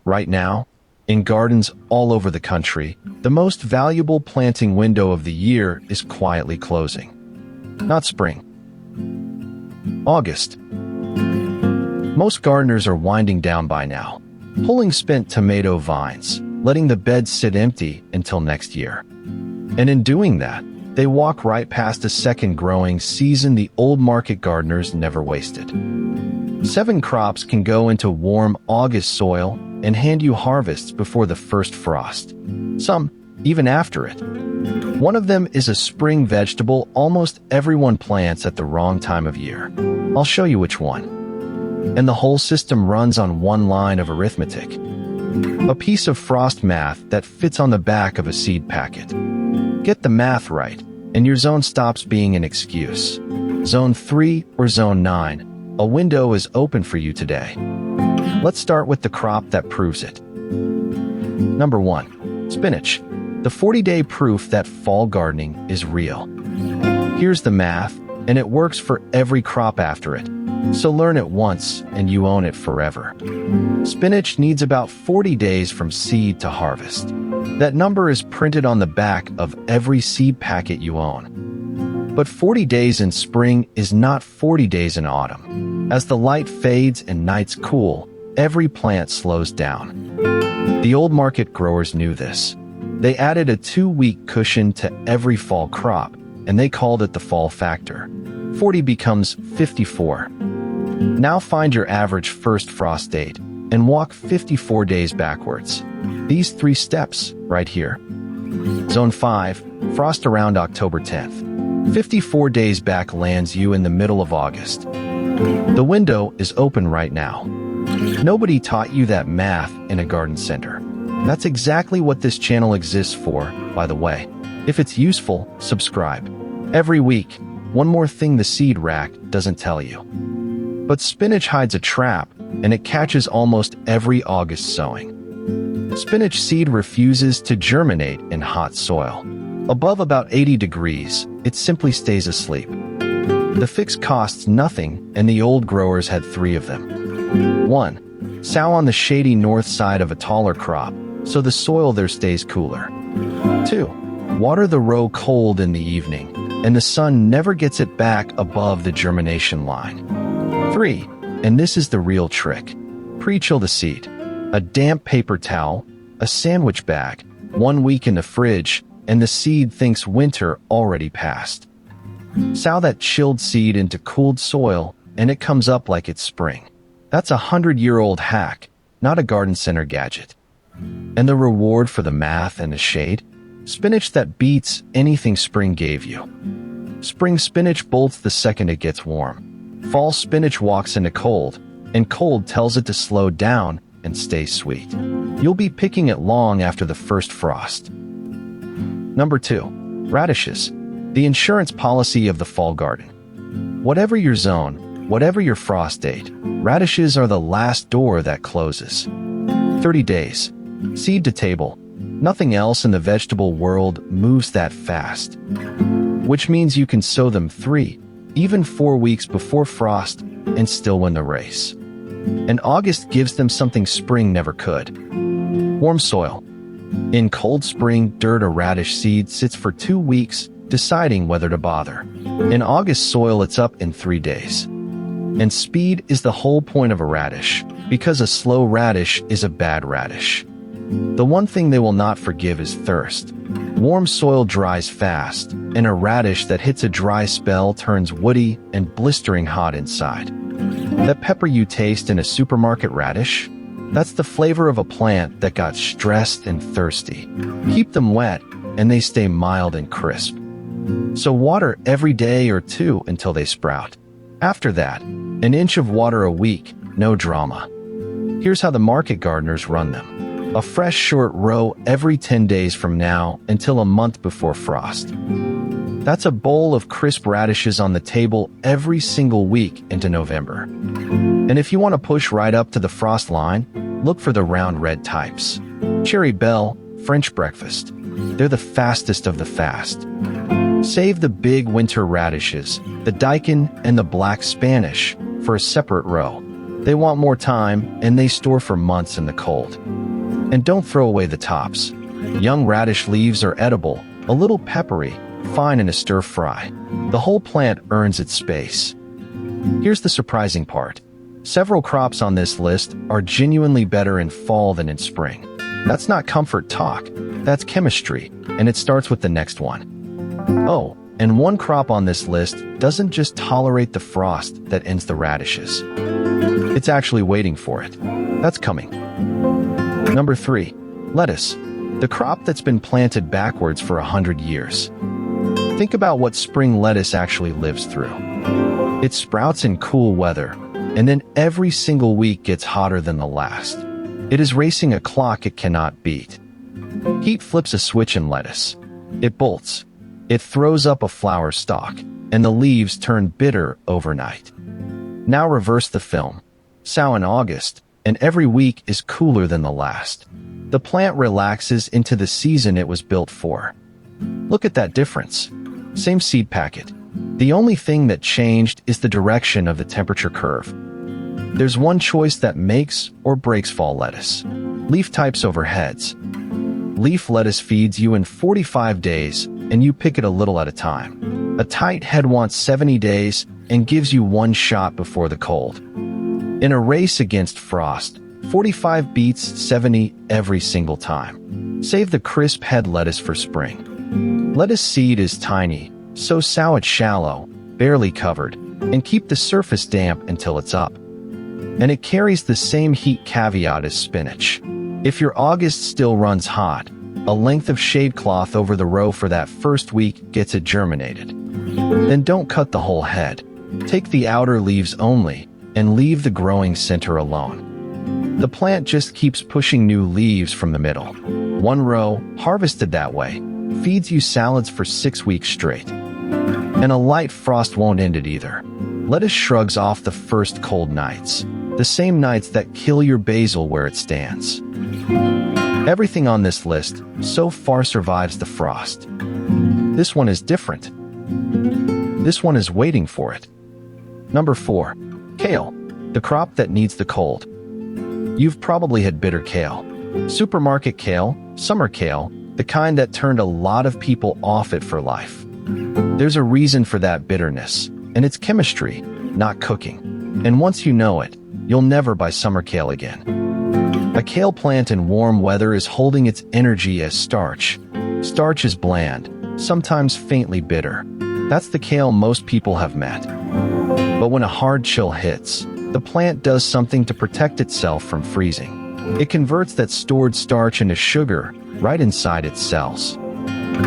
Right now, in gardens all over the country, the most valuable planting window of the year is quietly closing. Not spring. August. Most gardeners are winding down by now, pulling spent tomato vines, letting the beds sit empty until next year. And in doing that, they walk right past a second growing season the old market gardeners never wasted. 7 crops can go into warm August soil and hand you harvests before the first frost. Some, even after it. One of them is a spring vegetable almost everyone plants at the wrong time of year. I'll show you which one. And the whole system runs on one line of arithmetic. A piece of frost math that fits on the back of a seed packet. Get the math right, and your zone stops being an excuse. Zone 3 or Zone 9, a window is open for you today. Let's start with the crop that proves it. Number 1. Spinach. The 40-day proof that fall gardening is real. Here's the math, and it works for every crop after it. So learn it once, and you own it forever. Spinach needs about 40 days from seed to harvest. That number is printed on the back of every seed packet you own. But 40 days in spring is not 40 days in autumn. As the light fades and nights cool, every plant slows down. The old market growers knew this. They added a 2-week cushion to every fall crop, and they called it the fall factor. 40 becomes 54. Now find your average first frost date and walk 54 days backwards. These 3 steps right here. Zone 5, frost around October 10th. 54 days back lands you in the middle of August. The window is open right now. Nobody taught you that math in a garden center. That's exactly what this channel exists for, by the way. If it's useful, subscribe. Every week, one more thing the seed rack doesn't tell you. But spinach hides a trap, and it catches almost every August sowing. Spinach seed refuses to germinate in hot soil. Above about 80 degrees, it simply stays asleep. The fix costs nothing, and the old growers had 3 of them. 1. Sow on the shady north side of a taller crop, so the soil there stays cooler. 2. Water the row cold in the evening, and the sun never gets it back above the germination line. 3. And this is the real trick. Pre-chill the seed. A damp paper towel, a sandwich bag, 1 week in the fridge, and the seed thinks winter already passed. Sow that chilled seed into cooled soil, and it comes up like it's spring. That's a 100-year-old hack, not a garden center gadget. And the reward for the math and the shade? Spinach that beats anything spring gave you. Spring spinach bolts the second it gets warm. Fall spinach walks into cold, and cold tells it to slow down and stay sweet. You'll be picking it long after the first frost. Number 2. Radishes. The insurance policy of the fall garden. Whatever your zone, whatever your frost date, radishes are the last door that closes. 30 days. Seed to table. Nothing else in the vegetable world moves that fast. Which means you can sow them 3, even 4 weeks before frost, and still win the race. And August gives them something spring never could. Warm soil. In cold spring dirt, a radish seed sits for 2 weeks, deciding whether to bother. In August soil, it's up in 3 days. And speed is the whole point of a radish, because a slow radish is a bad radish. The one thing they will not forgive is thirst. Warm soil dries fast, and a radish that hits a dry spell turns woody and blistering hot inside. That pepper you taste in a supermarket radish? That's the flavor of a plant that got stressed and thirsty. Keep them wet, and they stay mild and crisp. So water every day or 2 until they sprout. After that, an inch of water a week, no drama. Here's how the market gardeners run them. A fresh short row every 10 days from now until a month before frost. That's a bowl of crisp radishes on the table every single week into November. And if you want to push right up to the frost line, look for the round red types. Cherry Belle, French breakfast. They're the fastest of the fast. Save the big winter radishes, the daikon and the black Spanish, for a separate row. They want more time, and they store for months in the cold. And don't throw away the tops. Young radish leaves are edible, a little peppery, fine in a stir fry. The whole plant earns its space. Here's the surprising part. Several crops on this list are genuinely better in fall than in spring. That's not comfort talk, that's chemistry, and it starts with the next one. Oh, and one crop on this list doesn't just tolerate the frost that ends the radishes. It's actually waiting for it. That's coming. Number 3. Lettuce. The crop that's been planted backwards for 100 years. Think about what spring lettuce actually lives through. It sprouts in cool weather, and then every single week gets hotter than the last. It is racing a clock it cannot beat. Heat flips a switch in lettuce. It bolts. It throws up a flower stalk, and the leaves turn bitter overnight. Now reverse the film. Sow in August, and every week is cooler than the last. The plant relaxes into the season it was built for. Look at that difference. Same seed packet. The only thing that changed is the direction of the temperature curve. There's one choice that makes or breaks fall lettuce. Leaf types over heads. Leaf lettuce feeds you in 45 days, and you pick it a little at a time. A tight head wants 70 days and gives you one shot before the cold. In a race against frost, 45 beats 70 every single time. Save the crisp head lettuce for spring. Lettuce seed is tiny, so sow it shallow, barely covered, and keep the surface damp until it's up. And it carries the same heat caveat as spinach. If your August still runs hot, a length of shade cloth over the row for that first week gets it germinated. Then don't cut the whole head. Take the outer leaves only, and leave the growing center alone. The plant just keeps pushing new leaves from the middle. One row, harvested that way, feeds you salads for 6 weeks straight. And a light frost won't end it either. Lettuce shrugs off the first cold nights, the same nights that kill your basil where it stands. Everything on this list so far survives the frost. This one is different. This one is waiting for it. Number 4. Kale, the crop that needs the cold. You've probably had bitter kale. Supermarket kale, summer kale, the kind that turned a lot of people off it for life. There's a reason for that bitterness, and it's chemistry, not cooking. And once you know it, you'll never buy summer kale again. A kale plant in warm weather is holding its energy as starch. Starch is bland, sometimes faintly bitter. That's the kale most people have met. But when a hard chill hits, the plant does something to protect itself from freezing. It converts that stored starch into sugar right inside its cells.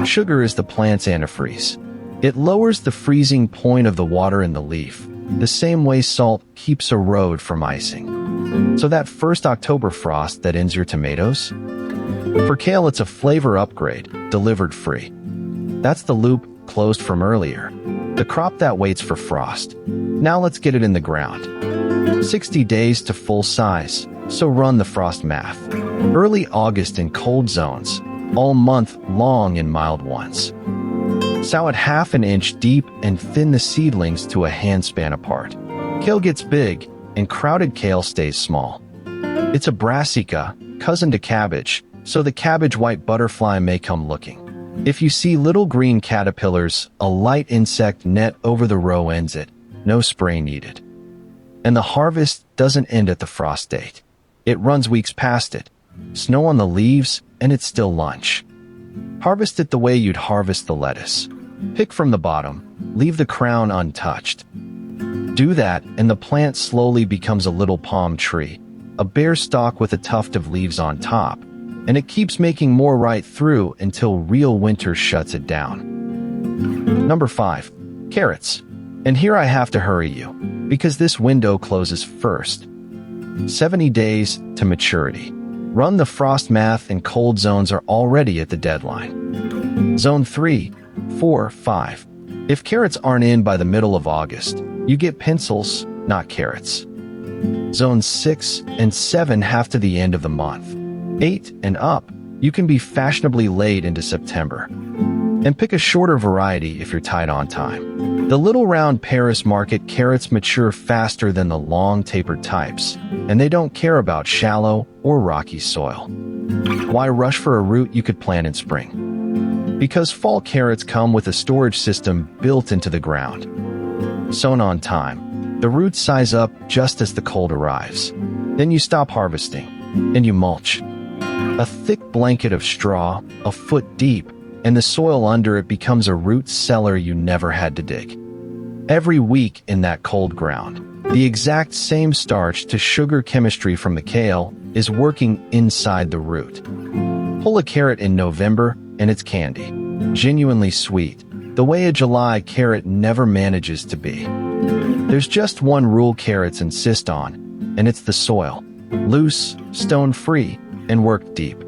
Sugar is the plant's antifreeze. It lowers the freezing point of the water in the leaf, the same way salt keeps a road from icing. So that first October frost that ends your tomatoes? For kale, it's a flavor upgrade, delivered free. That's the loop closed from earlier. The crop that waits for frost. Now let's get it in the ground. 60 days to full size, so run the frost math. Early August in cold zones, all month long in mild ones. Sow it ½ an inch deep and thin the seedlings to a handspan apart. Kale gets big, and crowded kale stays small. It's a brassica, cousin to cabbage, so the cabbage white butterfly may come looking. If you see little green caterpillars, a light insect net over the row ends it. No spray needed. And the harvest doesn't end at the frost date. It runs weeks past it. Snow on the leaves, and it's still lunch. Harvest it the way you'd harvest the lettuce. Pick from the bottom, leave the crown untouched. Do that, and the plant slowly becomes a little palm tree, a bare stalk with a tuft of leaves on top, and it keeps making more right through until real winter shuts it down. Number 5. Carrots. And here I have to hurry you, because this window closes first. 70 days to maturity. Run the frost math, and cold zones are already at the deadline. Zone 3, 4, 5. If carrots aren't in by the middle of August, you get pencils, not carrots. Zones 6 and 7 have to the end of the month. 8 and up, you can be fashionably late into September. And pick a shorter variety if you're tight on time. The little round Paris market carrots mature faster than the long tapered types, and they don't care about shallow or rocky soil. Why rush for a root you could plant in spring? Because fall carrots come with a storage system built into the ground. Sown on time, the roots size up just as the cold arrives. Then you stop harvesting, and you mulch. A thick blanket of straw, a foot deep, and the soil under it becomes a root cellar you never had to dig. Every week in that cold ground, the exact same starch to sugar chemistry from the kale is working inside the root. Pull a carrot in November and it's candy, genuinely sweet, the way a July carrot never manages to be. There's just one rule carrots insist on, and it's the soil. Loose, stone-free, and work deep.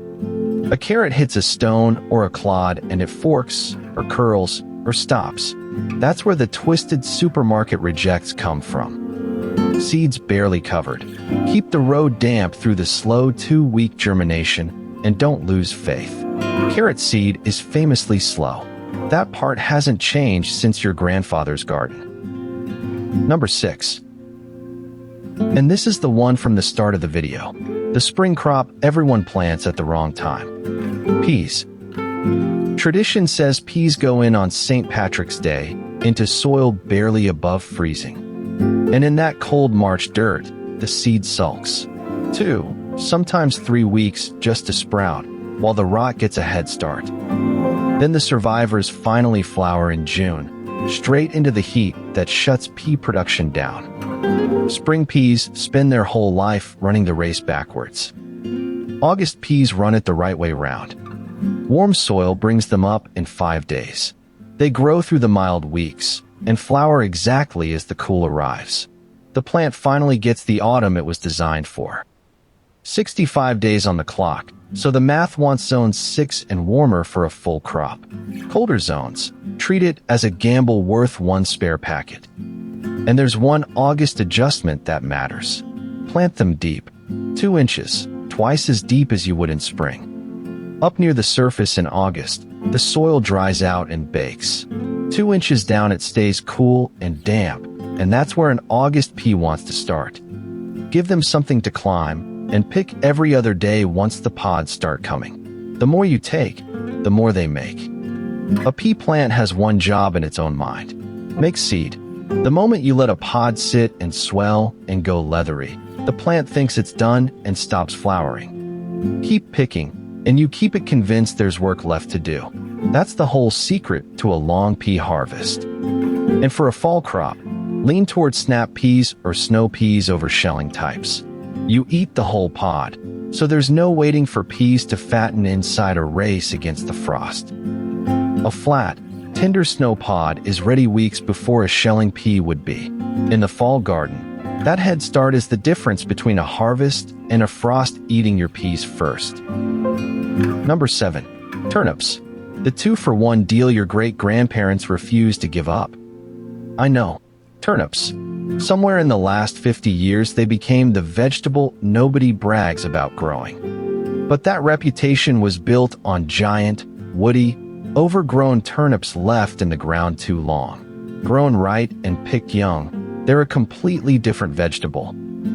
A carrot hits a stone or a clod and it forks, or curls, or stops. That's where the twisted supermarket rejects come from. Seeds barely covered. Keep the row damp through the slow 2-week germination, and don't lose faith. Carrot seed is famously slow. That part hasn't changed since your grandfather's garden. Number 6. And this is the one from the start of the video. The spring crop everyone plants at the wrong time. Peas. Tradition says peas go in on St. Patrick's Day, into soil barely above freezing. And in that cold March dirt, the seed sulks. 2, sometimes 3 weeks just to sprout, while the rot gets a head start. Then the survivors finally flower in June, straight into the heat that shuts pea production down. Spring peas spend their whole life running the race backwards. August peas run it the right way round. Warm soil brings them up in 5 days. They grow through the mild weeks and flower exactly as the cool arrives. The plant finally gets the autumn it was designed for. 65 days on the clock, so the math wants zones 6 and warmer for a full crop. Colder zones, treat it as a gamble worth one spare packet. And there's one August adjustment that matters. Plant them deep, 2 inches, twice as deep as you would in spring. Up near the surface in August, the soil dries out and bakes. 2 inches down it stays cool and damp, and that's where an August pea wants to start. Give them something to climb, and pick every other day once the pods start coming. The more you take, the more they make. A pea plant has one job in its own mind. Make seed. The moment you let a pod sit and swell and go leathery, the plant thinks it's done and stops flowering. Keep picking, and you keep it convinced there's work left to do. That's the whole secret to a long pea harvest. And for a fall crop, lean towards snap peas or snow peas over shelling types. You eat the whole pod, so there's no waiting for peas to fatten inside a race against the frost. A flat, tender snow pod is ready weeks before a shelling pea would be. In the fall garden, that head start is the difference between a harvest and a frost eating your peas first. Number 7. Turnips. The 2-for-1 deal your great-grandparents refused to give up. I know. Turnips. Somewhere in the last 50 years, they became the vegetable nobody brags about growing. But that reputation was built on giant, woody, overgrown turnips left in the ground too long. Grown right and picked young, they're a completely different vegetable.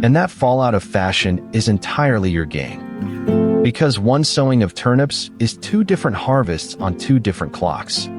And that fall out of fashion is entirely your gain. Because one sowing of turnips is 2 different harvests on 2 different clocks.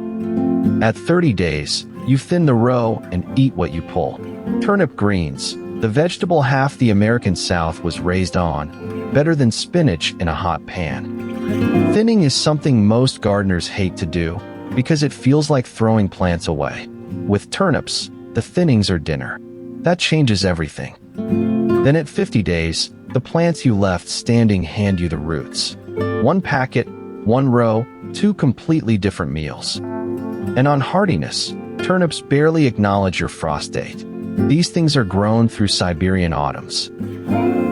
At 30 days, you thin the row and eat what you pull. Turnip greens, the vegetable half the American South was raised on, better than spinach in a hot pan. Thinning is something most gardeners hate to do because it feels like throwing plants away. With turnips, the thinnings are dinner. That changes everything. Then at 50 days, the plants you left standing hand you the roots. 1 packet, 1 row, 2 completely different meals. And on hardiness, turnips barely acknowledge your frost date. These things are grown through Siberian autumns.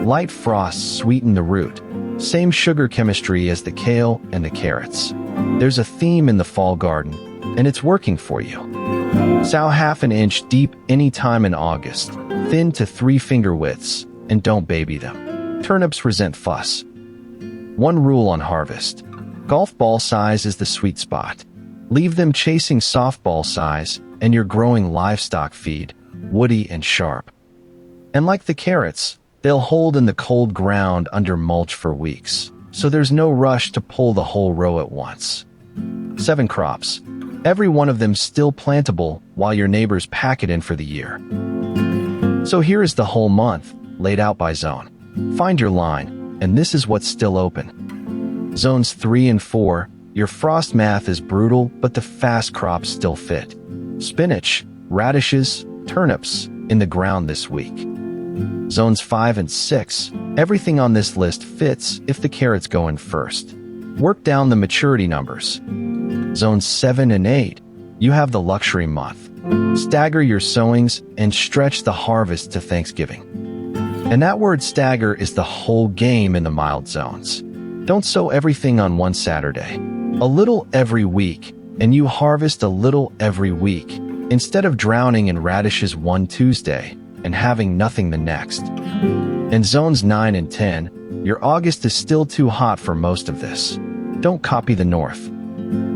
Light frosts sweeten the root, same sugar chemistry as the kale and the carrots. There's a theme in the fall garden, and it's working for you. Sow ½ an inch deep any time in August, thin to 3-finger widths, and don't baby them. Turnips resent fuss. One rule on harvest. Golf ball size is the sweet spot. Leave them chasing softball size, and you're growing livestock feed, woody and sharp. And like the carrots, they'll hold in the cold ground under mulch for weeks, so there's no rush to pull the whole row at once. 7 crops. Every one of them still plantable while your neighbors pack it in for the year. So here is the whole month, laid out by zone. Find your line, and this is what's still open. Zones 3 and 4, your frost math is brutal, but the fast crops still fit. Spinach, radishes, turnips in the ground this week. Zones 5 and 6, everything on this list fits if the carrots go in first. Work down the maturity numbers. Zones 7 and 8, you have the luxury month. Stagger your sowings and stretch the harvest to Thanksgiving. And that word stagger is the whole game in the mild zones. Don't sow everything on one Saturday. A little every week, and you harvest a little every week, instead of drowning in radishes one Tuesday and having nothing the next. In zones 9 and 10, your August is still too hot for most of this. Don't copy the North.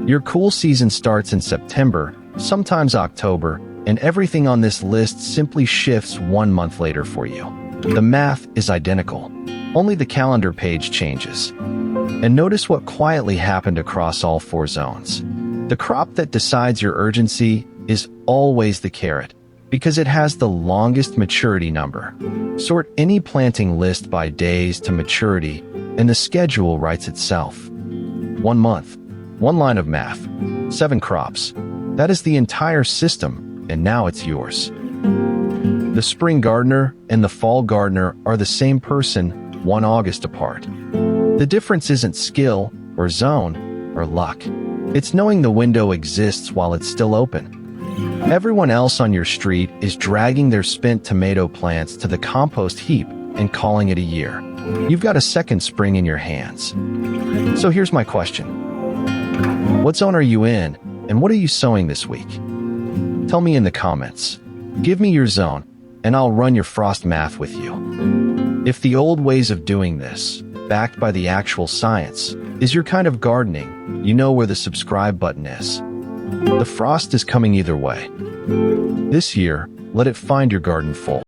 Your cool season starts in September, sometimes October, and everything on this list simply shifts 1 month later for you. The math is identical, only the calendar page changes. And notice what quietly happened across all 4 zones. The crop that decides your urgency is always the carrot, because it has the longest maturity number. Sort any planting list by days to maturity, and the schedule writes itself. 1 month, 1 line of math, 7 crops. That is the entire system, and now it's yours. The spring gardener and the fall gardener are the same person, 1 August apart. The difference isn't skill, or zone, or luck. It's knowing the window exists while it's still open. Everyone else on your street is dragging their spent tomato plants to the compost heap and calling it a year. You've got a second spring in your hands. So here's my question. What zone are you in, and what are you sowing this week? Tell me in the comments. Give me your zone, and I'll run your frost math with you. If the old ways of doing this, backed by the actual science, is your kind of gardening, you know where the subscribe button is. The frost is coming either way. This year, let it find your garden full.